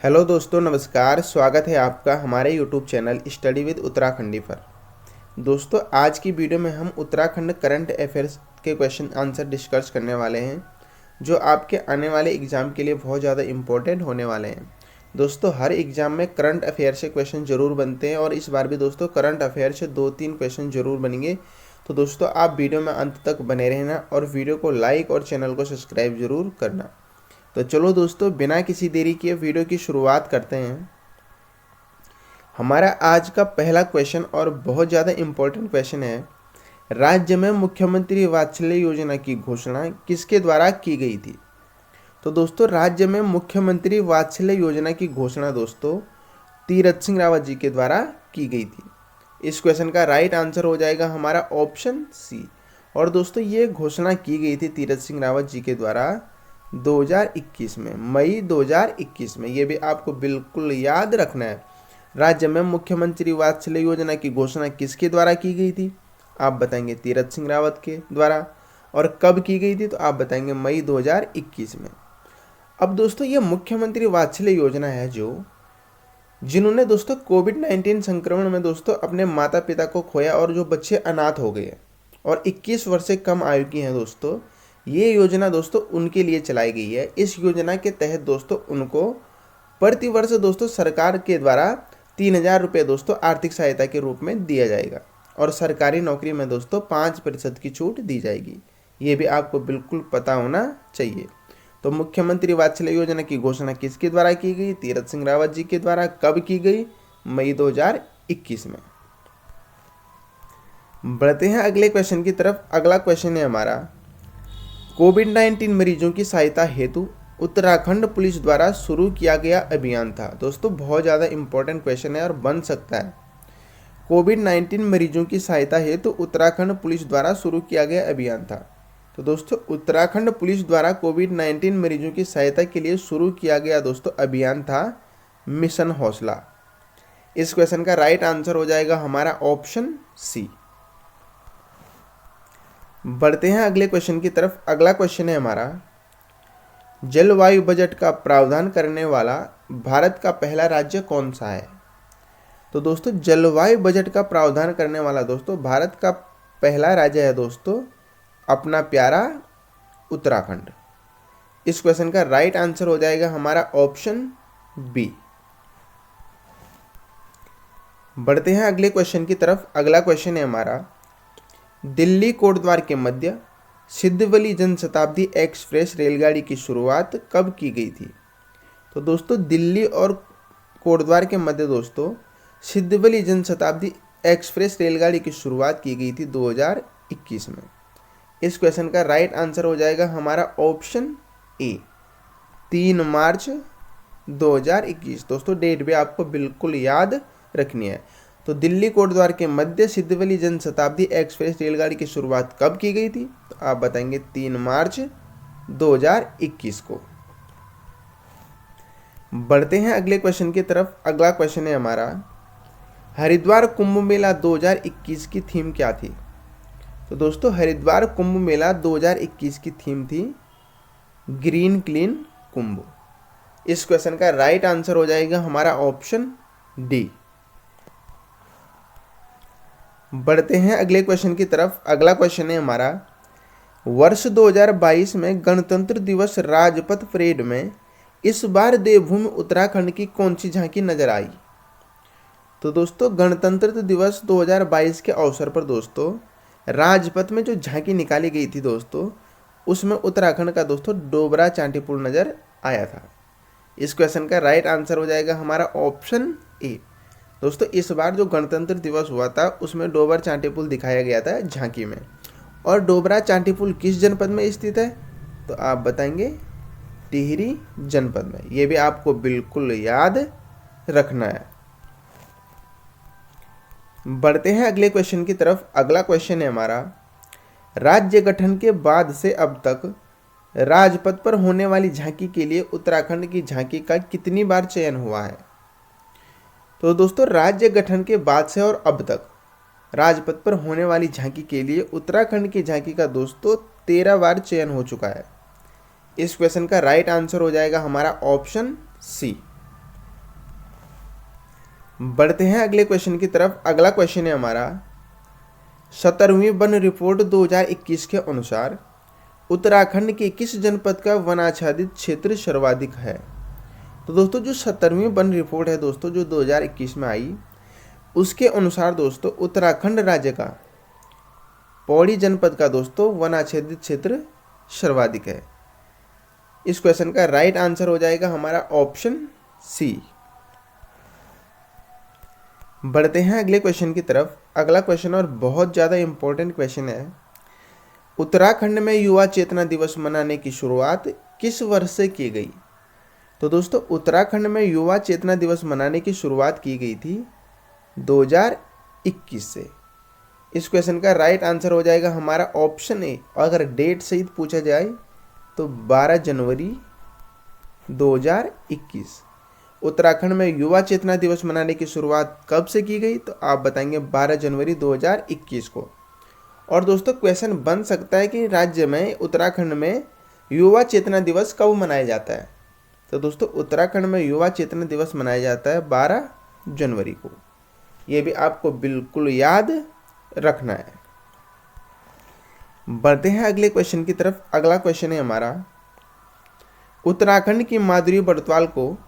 Hello दोस्तों, नमस्कार। स्वागत है आपका हमारे YouTube channel study with Uttarakhandi पर। दोस्तों, आज की वीडियो में हम उत्तराखंड करंट अफेयर्स के क्वेश्चन आंसर डिस्कस करने वाले हैं, जो आपके आने वाले एग्ज़ाम के लिए बहुत ज़्यादा इम्पोर्टेंट होने वाले हैं। दोस्तों, हर एग्ज़ाम में करंट अफेयर से क्वेश्चन ज़रूर बनते हैं और इस बार भी दोस्तों करंट अफेयर से 2-3 क्वेश्चन ज़रूर बनेंगे। तो दोस्तों, आप वीडियो में अंत तक बने रहना और वीडियो को लाइक और चैनल को सब्सक्राइब ज़रूर करना। तो चलो दोस्तों, बिना किसी देरी किए वीडियो की शुरुआत करते हैं। हमारा आज का पहला क्वेश्चन और बहुत ज़्यादा इम्पोर्टेंट क्वेश्चन है, राज्य में मुख्यमंत्री वात्सल्य योजना की घोषणा किसके द्वारा की गई थी? तो दोस्तों, राज्य में मुख्यमंत्री वात्सल्य योजना की घोषणा दोस्तों तीरथ सिंह रावत जी के द्वारा की गई थी। इस क्वेश्चन का राइट आंसर हो जाएगा हमारा ऑप्शन सी। और दोस्तों, ये घोषणा की गई थी तीरथ सिंह रावत जी के द्वारा 2021 में, मई 2021 में। ये भी आपको बिल्कुल याद रखना है। राज्य में मुख्यमंत्री वात्सल्य योजना की घोषणा किसके द्वारा की गई थी? आप बताएंगे तीरथ सिंह रावत के द्वारा। और कब की गई थी? तो आप बताएंगे मई 2021 में। अब दोस्तों, ये मुख्यमंत्री वात्सल्य योजना है जिन्होंने दोस्तों कोविड-19 संक्रमण में दोस्तों अपने माता पिता को खोया और जो बच्चे अनाथ हो गए और 21 वर्ष से कम आयु की हैं दोस्तों, ये योजना दोस्तों उनके लिए चलाई गई है। इस योजना के तहत दोस्तों उनको प्रति वर्ष दोस्तों सरकार के द्वारा 3,000 रुपये दोस्तों आर्थिक सहायता के रूप में दिया जाएगा और सरकारी नौकरी में दोस्तों 5% की छूट दी जाएगी। ये भी आपको बिल्कुल पता होना चाहिए। तो मुख्यमंत्री वात्सल्य योजना की घोषणा किसके द्वारा की गई? तीरथ सिंह रावत जी के द्वारा। कब की गई? मई 2021 में। बढ़ते हैं अगले क्वेश्चन की तरफ। अगला क्वेश्चन है हमारा, कोविड-19 मरीजों की सहायता हेतु उत्तराखंड पुलिस द्वारा शुरू किया गया अभियान था। दोस्तों, बहुत ज़्यादा इंपॉर्टेंट क्वेश्चन है और बन सकता है। कोविड-19 मरीजों की सहायता हेतु उत्तराखंड पुलिस द्वारा शुरू किया गया अभियान था। तो दोस्तों, उत्तराखंड पुलिस द्वारा कोविड-19 मरीजों की सहायता के लिए शुरू किया गया दोस्तों अभियान था मिशन हौसला। इस क्वेश्चन का राइट आंसर हो जाएगा हमारा ऑप्शन सी। बढ़ते हैं अगले क्वेश्चन की तरफ। अगला क्वेश्चन है हमारा, जलवायु बजट का प्रावधान करने वाला भारत का पहला राज्य कौन सा है? तो दोस्तों, जलवायु बजट का प्रावधान करने वाला दोस्तों भारत का पहला राज्य है दोस्तों अपना प्यारा उत्तराखंड। इस क्वेश्चन का राइट आंसर हो जाएगा हमारा ऑप्शन बी। बढ़ते हैं अगले क्वेश्चन की तरफ। अगला क्वेश्चन है हमारा, दिल्ली कोटद्वार के मध्य सिद्धवली जनशताब्दी एक्सप्रेस रेलगाड़ी की शुरुआत कब की गई थी? तो दोस्तों, दिल्ली और कोटद्वार के मध्य दोस्तों सिद्धवली जनशताब्दी एक्सप्रेस रेलगाड़ी की शुरुआत की गई थी 2021 में। इस क्वेश्चन का राइट आंसर हो जाएगा हमारा ऑप्शन ए, 3 मार्च 2021। दोस्तों, डेट भी आपको बिल्कुल याद रखनी है। तो दिल्ली कोटद्वार के मध्य सिद्धवली जनशताब्दी एक्सप्रेस रेलगाड़ी की शुरुआत कब की गई थी? तो आप बताएंगे 3 मार्च 2021 को। बढ़ते हैं अगले क्वेश्चन की तरफ। अगला क्वेश्चन है हमारा, हरिद्वार कुंभ मेला 2021 की थीम क्या थी? तो दोस्तों, हरिद्वार कुंभ मेला 2021 की थीम थी ग्रीन क्लीन कुंभ। इस क्वेश्चन का राइट आंसर हो जाएगा हमारा ऑप्शन डी। बढ़ते हैं अगले क्वेश्चन की तरफ। अगला क्वेश्चन है हमारा, वर्ष 2022 में गणतंत्र दिवस राजपथ परेड में इस बार देवभूमि उत्तराखंड की कौन सी झांकी नजर आई? तो दोस्तों, गणतंत्र दिवस 2022 के अवसर पर दोस्तों राजपथ में जो झांकी निकाली गई थी दोस्तों, उसमें उत्तराखंड का दोस्तों डोबरा चांठी पुल नजर आया था। इस क्वेश्चन का राइट आंसर हो जाएगा हमारा ऑप्शन ए। दोस्तों, इस बार जो गणतंत्र दिवस हुआ था उसमें डोबरा चांठी पुल दिखाया गया था झांकी में। और डोबरा चांठी पुल किस जनपद में स्थित है? तो आप बताएंगे टिहरी जनपद में। ये भी आपको बिल्कुल याद रखना है। बढ़ते हैं अगले क्वेश्चन की तरफ। अगला क्वेश्चन है हमारा, राज्य गठन के बाद से अब तक राजपथ पर होने वाली झांकी के लिए उत्तराखंड की झांकी का कितनी बार चयन हुआ है? तो दोस्तों, राज्य गठन के बाद से और अब तक राजपथ पर होने वाली झांकी के लिए उत्तराखंड की झांकी का दोस्तों 13 बार चयन हो चुका है। इस क्वेश्चन का राइट आंसर हो जाएगा हमारा ऑप्शन सी। बढ़ते हैं अगले क्वेश्चन की तरफ। अगला क्वेश्चन है हमारा 17वीं वन रिपोर्ट 2021 के अनुसार उत्तराखंड के किस जनपद का वनाच्छादित क्षेत्र सर्वाधिक है। तो दोस्तों जो 17वीं वन रिपोर्ट है दोस्तों जो 2021 में आई, उसके अनुसार दोस्तों उत्तराखंड राज्य का पौड़ी जनपद का दोस्तों वनाच्छादित क्षेत्र सर्वाधिक है। इस क्वेश्चन का राइट आंसर हो जाएगा हमारा ऑप्शन सी। बढ़ते हैं अगले क्वेश्चन की तरफ। अगला क्वेश्चन और बहुत ज़्यादा इम्पोर्टेंट क्वेश्चन है। उत्तराखंड में युवा चेतना दिवस मनाने की शुरुआत किस वर्ष से की गई। तो दोस्तों उत्तराखंड में युवा चेतना दिवस मनाने की शुरुआत की गई थी 2021 से। इस क्वेश्चन का राइट आंसर हो जाएगा हमारा ऑप्शन ए। अगर डेट सहित पूछा जाए तो 12 जनवरी 2021। उत्तराखंड में युवा चेतना दिवस मनाने की शुरुआत कब से की गई, तो आप बताएंगे 12 जनवरी 2021 को। और दोस्तों क्वेश्चन बन सकता है कि राज्य में उत्तराखंड में युवा चेतना दिवस कब मनाया जाता है। तो दोस्तों उत्तराखंड में युवा चेतना दिवस मनाया जाता है 12 जनवरी को। ये भी आपको बिल्कुल याद रखना है। बढ़ते हैं अगले क्वेश्चन की तरफ। अगला क्वेश्चन है हमारा उत्तराखंड की माधुरी बड़तवाल को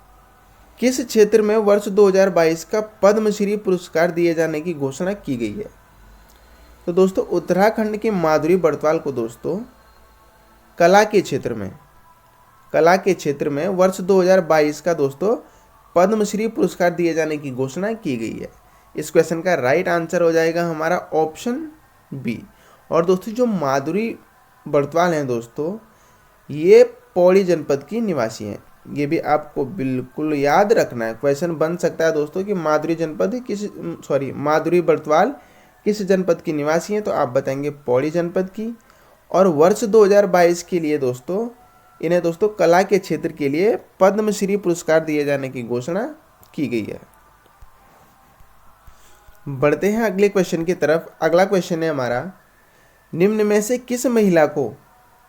किस क्षेत्र में वर्ष 2022 का पद्मश्री पुरस्कार दिए जाने की घोषणा की गई है। तो दोस्तों उत्तराखंड की माधुरी बड़तवाल को दोस्तों कला के क्षेत्र में वर्ष 2022 का दोस्तों पद्मश्री पुरस्कार दिए जाने की घोषणा की गई है। इस क्वेश्चन का राइट आंसर हो जाएगा हमारा ऑप्शन बी। और दोस्तों जो माधुरी बड़तवाल हैं दोस्तों ये पौड़ी जनपद की निवासी हैं। ये भी आपको बिल्कुल याद रखना है। क्वेश्चन बन सकता है दोस्तों कि माधुरी बड़तवाल किस जनपद की निवासी हैं, तो आप बताएंगे पौड़ी जनपद की। और वर्ष 2022 के लिए दोस्तों इन्हें दोस्तों कला के क्षेत्र के लिए पद्मश्री पुरस्कार दिए जाने की घोषणा की गई है। बढ़ते हैं अगले क्वेश्चन की तरफ। अगला क्वेश्चन है हमारा निम्न में से किस महिला को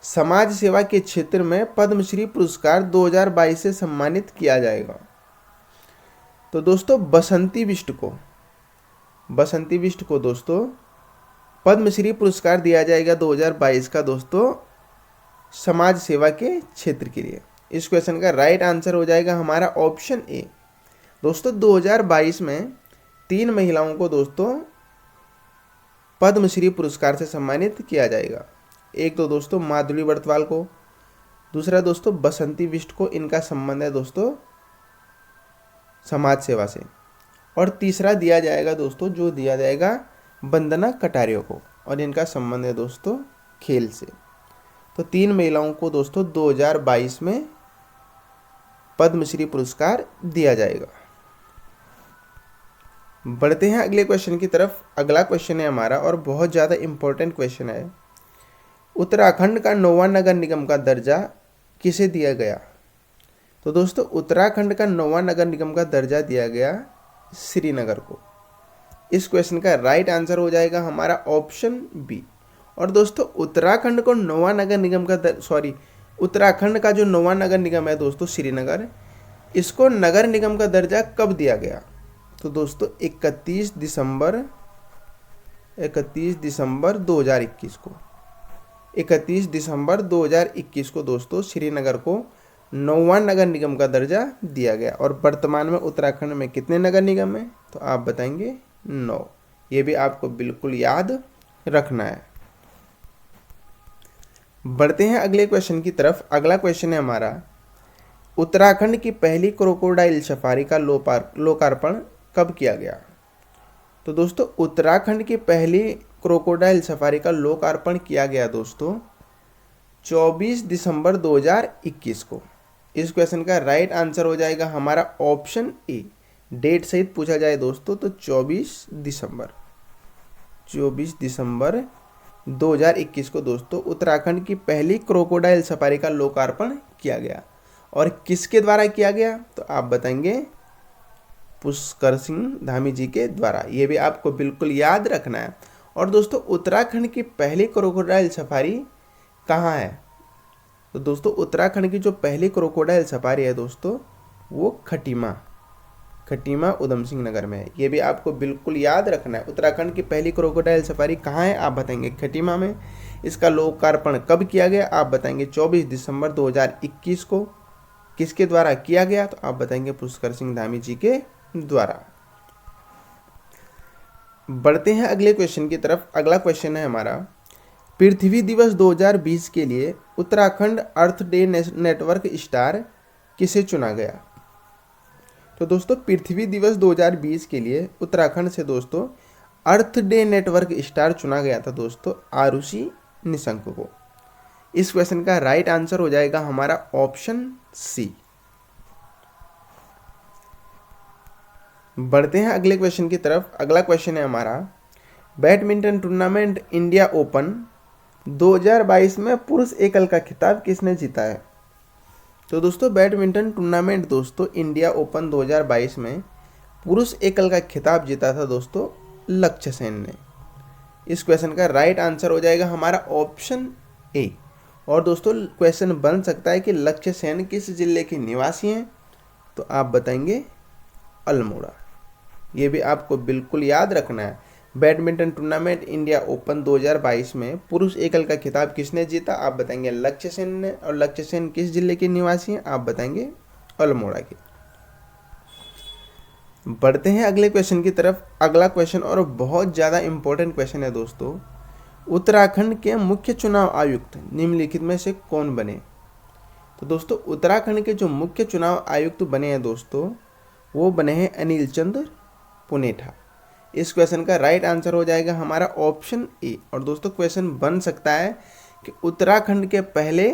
समाज सेवा के क्षेत्र में पद्मश्री पुरस्कार 2022 से सम्मानित किया जाएगा। तो दोस्तों बसंती बिष्ट को दोस्तों पद्मश्री पुरस्कार दिया जाएगा 2022 का दोस्तों समाज सेवा के क्षेत्र के लिए। इस क्वेश्चन का राइट आंसर हो जाएगा हमारा ऑप्शन ए। दोस्तों 2022 में 3 महिलाओं को दोस्तों पद्मश्री पुरस्कार से सम्मानित किया जाएगा। एक तो दोस्तों माधुरी बड़तवाल को, दूसरा दोस्तों बसंती बिष्ट को, इनका संबंध है दोस्तों समाज सेवा से। और तीसरा दिया जाएगा वंदना कटारिया को, और इनका संबंध है दोस्तों खेल से। तो 3 महिलाओं को दोस्तों 2022 में पद्मश्री पुरस्कार दिया जाएगा। बढ़ते हैं अगले क्वेश्चन की तरफ। अगला क्वेश्चन है हमारा और बहुत ज़्यादा इम्पोर्टेंट क्वेश्चन है। उत्तराखंड का 9वां नगर निगम का दर्जा किसे दिया गया। तो दोस्तों उत्तराखंड का 9वां नगर निगम का दर्जा दिया गया श्रीनगर को। इस क्वेश्चन का राइट आंसर हो जाएगा हमारा ऑप्शन बी। और दोस्तों उत्तराखंड को 9वां नगर निगम का उत्तराखंड का जो 9वां नगर निगम है दोस्तों श्रीनगर, इसको नगर निगम का दर्जा कब दिया गया। तो दोस्तों 31 दिसंबर 2021 को 31 दिसंबर 2021 को दोस्तों श्रीनगर को 9वां नगर निगम का दर्जा दिया गया। और वर्तमान में उत्तराखंड में कितने नगर निगम हैं, तो आप बताएंगे 9। ये भी आपको बिल्कुल याद रखना है। बढ़ते हैं अगले क्वेश्चन की तरफ। अगला क्वेश्चन है हमारा उत्तराखंड की पहली क्रोकोडाइल सफारी का लोकार्पण कब किया गया। तो दोस्तों उत्तराखंड की पहली क्रोकोडाइल सफारी का लोकार्पण किया गया दोस्तों 24 दिसंबर 2021 को। इस क्वेश्चन का राइट आंसर हो जाएगा हमारा ऑप्शन ए। डेट सहित पूछा जाए दोस्तों तो 24 दिसंबर 2021 को दोस्तों उत्तराखंड की पहली क्रोकोडाइल सफारी का लोकार्पण किया गया। और किसके द्वारा किया गया, तो आप बताएंगे पुष्कर सिंह धामी जी के द्वारा। ये भी आपको बिल्कुल याद रखना है। और दोस्तों उत्तराखंड की पहली क्रोकोडाइल सफारी कहाँ है, तो दोस्तों उत्तराखंड की जो पहली क्रोकोडाइल सफारी है दोस्तों वो खटीमा उधम सिंह नगर में है। ये भी आपको बिल्कुल याद रखना है। उत्तराखंड की पहली क्रोकोडाइल सफारी कहाँ है? आप बताएंगे खटीमा में। इसका लोकार्पण कब किया गया? आप बताएंगे 24 दिसंबर 2021 को। किसके द्वारा किया गया? तो आप बताएंगे पुष्कर सिंह धामी जी के द्वारा। बढ़ते हैं अगले क्वेश्चन की तरफ। अगला क्वेश्चन है हमारा, पृथ्वी दिवस 2020 के लिए उत्तराखंड अर्थ डे नेटवर्क स्टार किसे चुना गया? तो दोस्तों पृथ्वी दिवस 2020 के लिए उत्तराखंड से दोस्तों अर्थ डे नेटवर्क स्टार चुना गया था दोस्तों आरुषि निशंक को। इस क्वेश्चन का राइट आंसर हो जाएगा हमारा ऑप्शन सी। बढ़ते हैं अगले क्वेश्चन की तरफ। अगला क्वेश्चन है हमारा, बैडमिंटन टूर्नामेंट इंडिया ओपन 2022 में पुरुष एकल का खिताब किसने जीता है? तो दोस्तों बैडमिंटन टूर्नामेंट दोस्तों इंडिया ओपन 2022 में पुरुष एकल का खिताब जीता था दोस्तों लक्ष्य सेन ने। इस क्वेश्चन का राइट आंसर हो जाएगा हमारा ऑप्शन ए। और दोस्तों क्वेश्चन बन सकता है कि लक्ष्य सेन किस जिले के निवासी हैं? तो आप बताएंगे अल्मोड़ा। ये भी आपको बिल्कुल याद रखना है। बैडमिंटन टूर्नामेंट इंडिया ओपन 2022 में पुरुष एकल का खिताब किसने जीता? आप बताएंगे लक्ष्य सेन ने। और लक्ष्य सेन किस जिले के निवासी हैं? आप बताएंगे अल्मोड़ा के। बढ़ते हैं अगले क्वेश्चन की तरफ। अगला क्वेश्चन और बहुत ज़्यादा इंपॉर्टेंट क्वेश्चन है दोस्तों, उत्तराखंड के मुख्य चुनाव आयुक्त निम्नलिखित में से कौन बने? तो दोस्तों उत्तराखंड के जो मुख्य चुनाव आयुक्त बने हैं दोस्तों वो बने हैं अनिल चंद्र पुनेठा। इस क्वेश्चन का राइट आंसर हो जाएगा हमारा ऑप्शन ए। और दोस्तों क्वेश्चन बन सकता है कि उत्तराखंड के पहले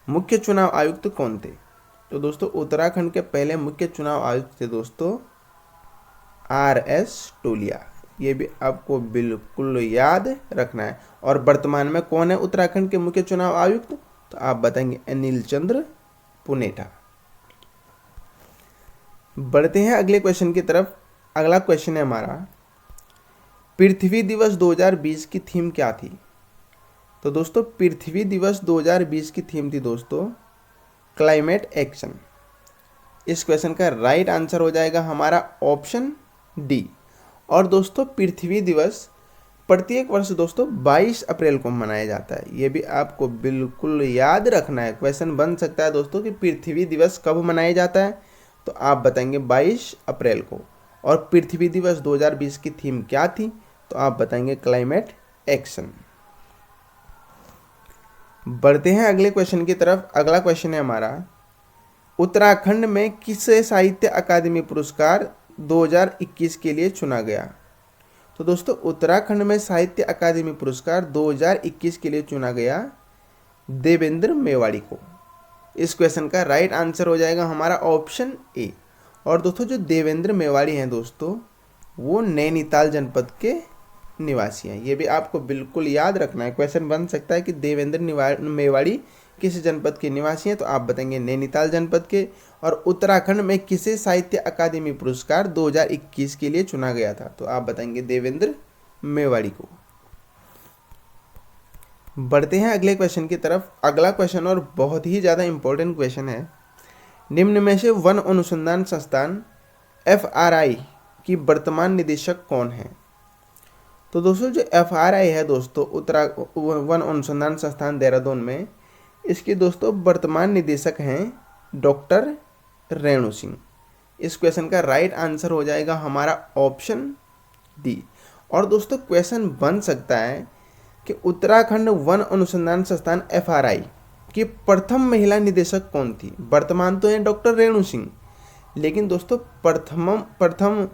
मुख्य चुनाव आयुक्त कौन थे? तो दोस्तों उत्तराखंड के पहले मुख्य चुनाव आयुक्त थे दोस्तों RS टोलिया। ये भी आपको बिल्कुल याद रखना है। और वर्तमान में कौन है उत्तराखंड के मुख्य चुनाव आयुक्त? तो आप बताएंगे अनिल चंद्र पुनेठा। बढ़ते हैं अगले क्वेश्चन की तरफ। अगला क्वेश्चन है हमारा, पृथ्वी दिवस 2020 की थीम क्या थी? तो दोस्तों पृथ्वी दिवस 2020 की थीम थी दोस्तों क्लाइमेट एक्शन। इस क्वेश्चन का राइट आंसर हो जाएगा हमारा ऑप्शन डी। और दोस्तों पृथ्वी दिवस प्रत्येक वर्ष दोस्तों 22 अप्रैल को मनाया जाता है। ये भी आपको बिल्कुल याद रखना है। क्वेश्चन बन सकता है दोस्तों कि पृथ्वी दिवस कब मनाया जाता है? तो आप बताएंगे 22 अप्रैल को। और पृथ्वी दिवस 2020 की थीम क्या थी? तो आप बताएंगे क्लाइमेट एक्शन। बढ़ते हैं अगले क्वेश्चन की तरफ। अगला क्वेश्चन है हमारा, उत्तराखंड में किसे साहित्य अकादमी पुरस्कार 2021 के लिए चुना गया? तो दोस्तों उत्तराखंड में साहित्य अकादमी पुरस्कार 2021 के लिए चुना गया देवेंद्र मेवाड़ी को। इस क्वेश्चन का राइट आंसर हो जाएगा हमारा ऑप्शन ए। और दोस्तों जो देवेंद्र मेवाड़ी हैं दोस्तों वो नैनीताल जनपद के निवासी हैं। ये भी आपको बिल्कुल याद रखना है। क्वेश्चन बन सकता है कि देवेंद्र मेवाड़ी किस जनपद के निवासी हैं? तो आप बताएंगे नैनीताल जनपद के। और उत्तराखंड में किसे साहित्य अकादमी पुरस्कार 2021 के लिए चुना गया था? तो आप बताएंगे देवेंद्र मेवाड़ी को। बढ़ते हैं अगले क्वेश्चन की तरफ। अगला क्वेश्चन और बहुत ही ज़्यादा इंपॉर्टेंट क्वेश्चन है, निम्न में से वन अनुसंधान संस्थान FRI की वर्तमान निदेशक कौन है? तो दोस्तों जो FRI है दोस्तों वन अनुसंधान संस्थान देहरादून में, इसके दोस्तों वर्तमान निदेशक हैं डॉक्टर रेणु सिंह। इस क्वेश्चन का राइट आंसर हो जाएगा हमारा ऑप्शन डी। और दोस्तों क्वेश्चन बन सकता है कि उत्तराखंड वन अनुसंधान संस्थान FRI की प्रथम महिला निदेशक कौन थी? वर्तमान तो है डॉक्टर रेणु सिंह, लेकिन दोस्तों प्रथम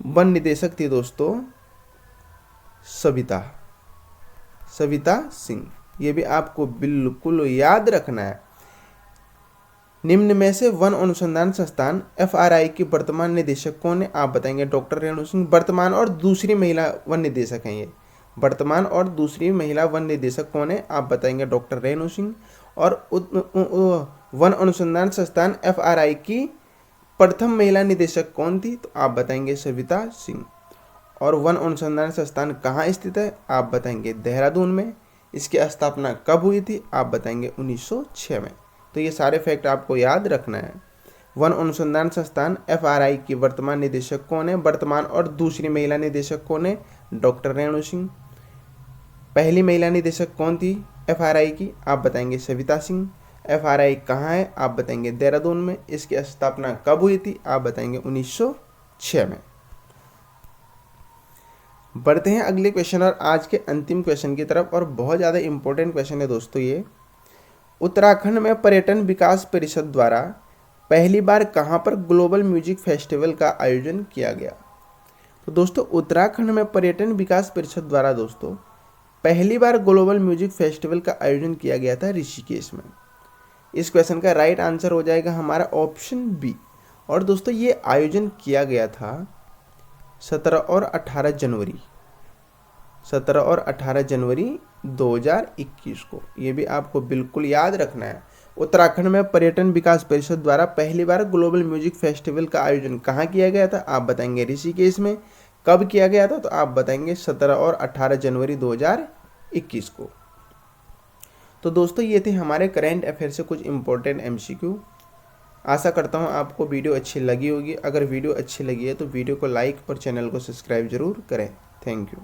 वन निदेशक थी दोस्तों सविता सिंह। ये भी आपको बिल्कुल याद रखना है। निम्न में से वन अनुसंधान संस्थान FRI की वर्तमान निदेशक कौन है? आप बताएंगे डॉक्टर रेणु सिंह। वर्तमान और दूसरी महिला वन निदेशक हैं ये। वर्तमान और दूसरी महिला वन निदेशक कौन है? आप बताएंगे डॉक्टर रेणु सिंह। और वन अनुसंधान संस्थान FRI की प्रथम महिला निदेशक कौन थी? तो आप बताएंगे सविता सिंह। और वन अनुसंधान संस्थान कहाँ स्थित है? आप बताएंगे देहरादून में। इसकी स्थापना कब हुई थी? आप बताएंगे 1906 में। तो ये सारे फैक्ट आपको याद रखना है। वन अनुसंधान संस्थान FRI की वर्तमान निदेशक कौन है? वर्तमान और दूसरी महिला निदेशक कौन है? डॉक्टर रेणु सिंह। पहली महिला निदेशक कौन थी FRI की? आप बताएंगे सविता सिंह। FRI कहाँ है? आप बताएंगे देहरादून में। इसकी स्थापना कब हुई थी? आप बताएंगे 1906 में। बढ़ते हैं अगले क्वेश्चन और आज के अंतिम क्वेश्चन की तरफ, और बहुत ज़्यादा इंपॉर्टेंट क्वेश्चन है दोस्तों ये। उत्तराखंड में पर्यटन विकास परिषद द्वारा पहली बार कहाँ पर ग्लोबल म्यूजिक फेस्टिवल का आयोजन किया गया? तो दोस्तों उत्तराखंड में पर्यटन विकास परिषद द्वारा दोस्तों पहली बार ग्लोबल म्यूजिक फेस्टिवल का आयोजन किया गया था ऋषिकेश में। इस क्वेश्चन का राइट आंसर हो जाएगा हमारा ऑप्शन बी। और दोस्तों ये आयोजन किया गया था 17 और 18 जनवरी 2021 को। ये भी आपको बिल्कुल याद रखना है। उत्तराखंड में पर्यटन विकास परिषद द्वारा पहली बार ग्लोबल म्यूजिक फेस्टिवल का आयोजन कहाँ किया गया था? आप बताएंगे ऋषिकेश में। कब किया गया था? तो आप बताएंगे 17 और 18 जनवरी 2021 को। तो दोस्तों ये थे हमारे करेंट अफेयर से कुछ इंपॉर्टेंट MCQ। आशा करता हूँ आपको वीडियो अच्छी लगी होगी। अगर वीडियो अच्छी लगी है तो वीडियो को लाइक और चैनल को सब्सक्राइब जरूर करें। Thank you.